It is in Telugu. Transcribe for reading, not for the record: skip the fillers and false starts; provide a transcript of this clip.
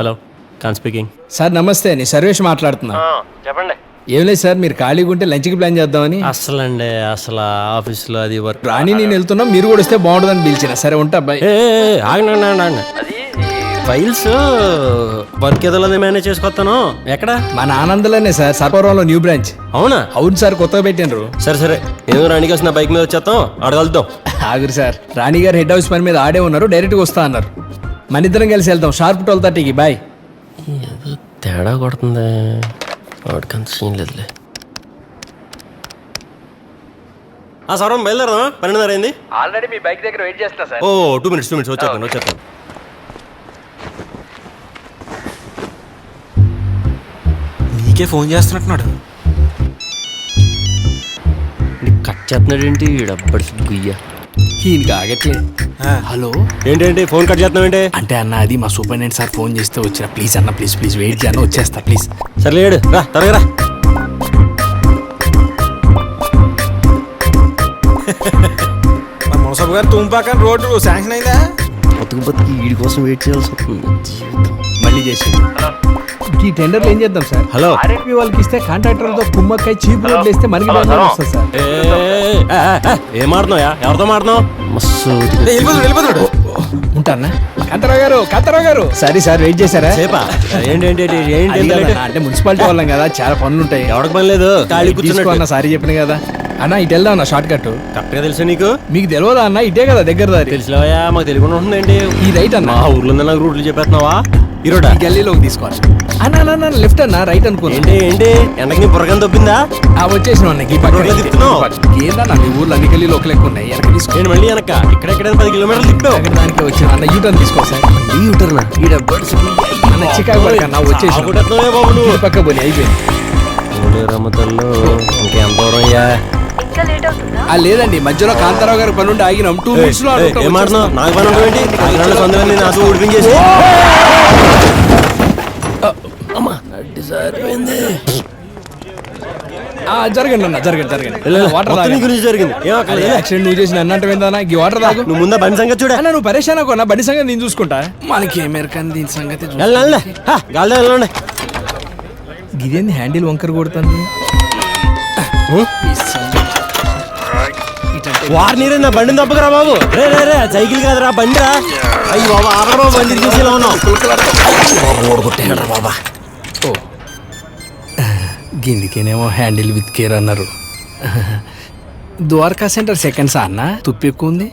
హలో కాన్ స్పీకింగ్. సార్ నమస్తే, నేను సర్వేష్ మాట్లాడుతున్నా. చెప్పండి. ఏం లేదు సార్, మీరు ఖాళీగా ఉంటే లంచ్కి ప్లాన్ చేద్దామని. అసలు ఆఫీస్లో అది వర్క్. రాణి నేను వెళ్తున్నాం, మీరు కూడా వస్తే బాగుంటుందని పిలిచిన. సరే ఉంటా బాయ్. ఆగండి. అది ఫైల్స్ వర్క్ ఏదో మేనేజ్ చేసుకొస్తాను. ఎక్కడ? మన ఆనందలోనే సార్, సర్పవరంలో న్యూ బ్రాంచ్. అవునా? అవును సార్, కొత్తగా పెట్టినారు. సరే ఏదో రాణికి వచ్చిన బైక్ మీద వచ్చేస్తాం, అడగలుగుతాం. ఆగురు సార్, రాణి గారు హెడ్ హౌస్ పని మీద ఆడే ఉన్నారు, డైరెక్ట్గా వస్తా అన్నారు. మన ఇద్దరం కలిసి వెళ్తాం షార్ప్ 12:30కి. బాయ్. ఏదో తేడా కొడుతుంది, వాడికి అంత సీన్ లేదులే. సౌరం బయలుదేరదామా? 12:30 అయింది. ఆల్రెడీ మీ బైక్ దగ్గర వెయిట్ చేస్తున్నా సార్. 2 minutes వచ్చేస్తాను. నీకే ఫోన్ చేస్తున్నట్టున్నాడు. కట్ చేస్తున్నాడు ఏంటి డబ్బడి గుయ్య. ఈయనకి ఆగట్లేదు. హలో, ఏంటంటే ఫోన్ కట్ చేస్తున్నావు ఏంటి? అంటే అన్న అది మా సూపరింటెండెంట్ సార్ ఫోన్ చేస్తే వచ్చిన. ప్లీజ్ అన్న, ప్లీజ్ వెయిట్ చేయను, వచ్చేస్తా ప్లీజ్. సరే లేడు, రా త్వరగా రా. మన మునసబు గారు తుంపాకని రోడ్డు శాంక్షన్ అయిందా? బతుకు వీడి కోసం వెయిట్ చేయాల్సి వస్తుంది జీవితం. మళ్ళీ చేసి ఈ టెండర్లు ఏం చేద్దాం సార్? హలో, ఆర్ఎంపీ వాళ్ళకి ఇస్తే కాంట్రాక్టర్లతో కుమ్మక్కై చీప్ రేట్లు ఇస్తే మనకి వస్తుంది సార్. ఏం మాడుతున్నావు? ఎవరితో మాడుతున్నావు? మస్తు వెళ్ళిపోతాడు. ఉంటానా? కాంతారావు గారు సారీ సార్, వెయిట్ చేశారా? సేపా? ఏంటి అది కాదన్నా, అంటే మున్సిపాలిటీ వాళ్ళం కదా, చాలా పనులు ఉంటాయి. ఎవరికి పని లేదు, ఖాళీ కూర్చున్నా. అన్న సారీ చెప్పిన కదా అన్న, ఇటు వెళ్దాం అన్న, షార్ట్ కట్. కరెక్ట్ గా తెలుసా నీకు? మీకు తెలియదా అన్న? ఇటే కదా దగ్గర దారి. తెలిసినవా? మాకు తెలియకుండా ఉంటుందేంటి? ఈ రైట్ అన్న. మా ఊర్లో నాకు రూట్లు చెప్పేస్తున్నావా? ఈ రోడ్ గల్లీలోకి తీసుకోవాలి అన్న. లెఫ్ట్ అన్న, రైట్ అనుకో. ఏంటి ఎండకి నీ బుర్రకం తప్పిందా? వచ్చేసిన రోడ్లో తిప్పుతున్నావు? ఏందన్న, మీ ఊర్లో అన్ని గల్లీలు ఒక లెక్క ఉన్నాయి. వెనక తీసుకో. నేను మళ్ళీ వెనక ఇక్కడెక్కడ 10 కిలోమీటర్లు తిప్పావు. అక్కడ దానికి వచ్చిన అన్న, యూటర్న్ తీసుకో సార్. యూటర్నా? అన్న చికాకు పడక అన్న, వచ్చేసిన బాబు నువ్వు. పక్క పోనీ అయిపోయింది. రమ్మతల్లో ఇంకేం దూరం అయ్యా? లేదండి, మధ్యలో కాంతారావు గారి పని ఉండి ఆగినాం. 2 minutes లో ఏం మాట్లాడుతున్నావు? నాకు పని ఉండేంటి? సొంతమంది నాతో ఊడిపించేసి జరగండి అన్న, జరగండి. వాటర్ మొత్తం నీ గురించి జరిగింది. ఏం అక్కడ యాక్సిడెంట్ నువ్వు చేసిన అన్నట్టు ఏందన్నా, ఈ వాటర్ తాగు. నువ్వు ముందా బండి సంగతి చూడ. అన్న నువ్వు పరేషాన్ అన్న, బండి సంగతి నేను చూసుకుంటా. మనకి ఏమేరకని దీని సంగతి. గాలిలో వెళ్ళండి. గిదేంది హ్యాండిల్ వంకర కొడుతుంది? వారు నీరే నా బండిని తప్పకరా బాబు. రే సైకిల్ కాదురా, బండిరా. అయ్యి బాబా, ఆపరా బాబు, బండి తీసేలా ఉన్నావు. బాబా గిందికేనేమో హ్యాండిల్ విత్ కేర్ అన్నారు. ద్వారకా సెంటర్ సెకండ్సా అన్న, తుప్పు ఎక్కువ ఉంది.